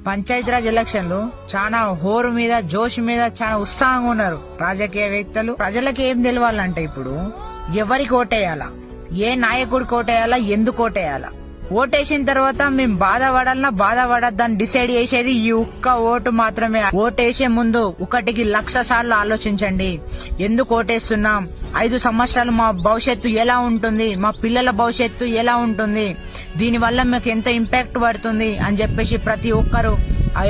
పంచాయతీరాజ్ ఎలక్షన్లు చాలా హోరు మీద జోష్ మీద చాలా ఉత్సాహంగా ఉన్నారు రాజకీయవేత్తలు. ప్రజలకు ఏం తెలవాలంటే ఇప్పుడు ఎవరికి ఓటేయాలా, ఏ నాయకుడికి ఓటేయాలా, ఎందుకు ఓటేయాలా, ఓటేసిన తర్వాత మేము బాధపడాలన్నా బాధపడద్దని డిసైడ్ చేసేది ఈ ఒక్క ఓటు మాత్రమే. ఓటేసే ముందు 1,00,000 సార్లు ఆలోచించండి. ఎందుకు ఓటేస్తున్నాం, 5 సంవత్సరాలు మా భవిష్యత్తు ఎలా ఉంటుంది, మా పిల్లల భవిష్యత్తు ఎలా ఉంటుంది, దీనివల్ల మీకు ఎంత ఇంపాక్ట్ పడుతుంది అని చెప్పేసి ప్రతి ఒక్కరు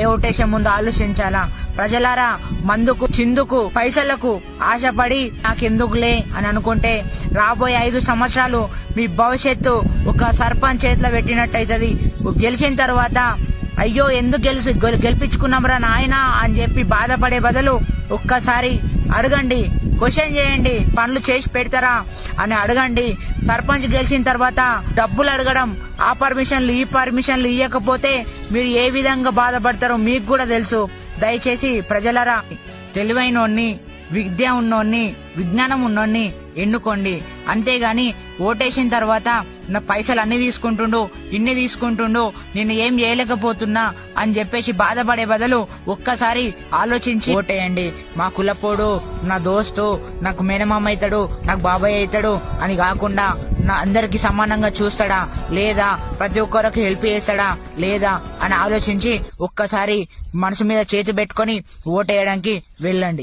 ఓటేసే ముందు ఆలోచించాలా. ప్రజలారా, మందుకు చిందుకు పైసలకు ఆశపడి నాకెందుకులే అని అనుకుంటే రాబోయే 5 సంవత్సరాలు మీ భవిష్యత్తు ఒక సర్పంచ్ చేతిలో పెట్టినట్టయితది. గెలిచిన తర్వాత అయ్యో ఎందుకు గెలిపించుకున్నాంరా నాయనా అని చెప్పి బాధపడే బదులు ఒక్కసారి అడగండి, క్వశ్చన్ చేయండి, పనులు చేసి పెడతారా అని అడగండి. సర్పంచ్ గెలిచిన తర్వాత డబ్బులు అడగడం, ఆ పర్మిషన్లు ఈ పర్మిషన్లు ఇవ్వకపోతే మీరు ఏ విధంగా బాధపడతారో మీకు కూడా తెలుసు. దయచేసి ప్రజలరా, తెలివైనోన్ని, విద్య ఉన్నోన్ని, విజ్ఞానం ఉన్నోన్ని ఎన్నుకోండి. అంతేగాని ఓటేసిన తర్వాత నా పైసలు అన్ని తీసుకుంటుండు, ఇన్ని తీసుకుంటుండు, నేను ఏం చేయలేకపోతున్నా అని చెప్పేసి బాధపడే బదులు ఒక్కసారి ఆలోచించి ఓటేయండి. మా కులపోడు, నా దోస్తు, నాకు మేనమామ అవుతాడు, నాకు బాబాయ్ అవుతాడు అని కాకుండా నా అందరికి సమానంగా చూస్తాడా లేదా, ప్రతి ఒక్కరికి హెల్ప్ చేస్తాడా లేదా అని ఆలోచించి ఒక్కసారి మనసు మీద చేతి పెట్టుకుని ఓటేయడానికి వెళ్ళండి.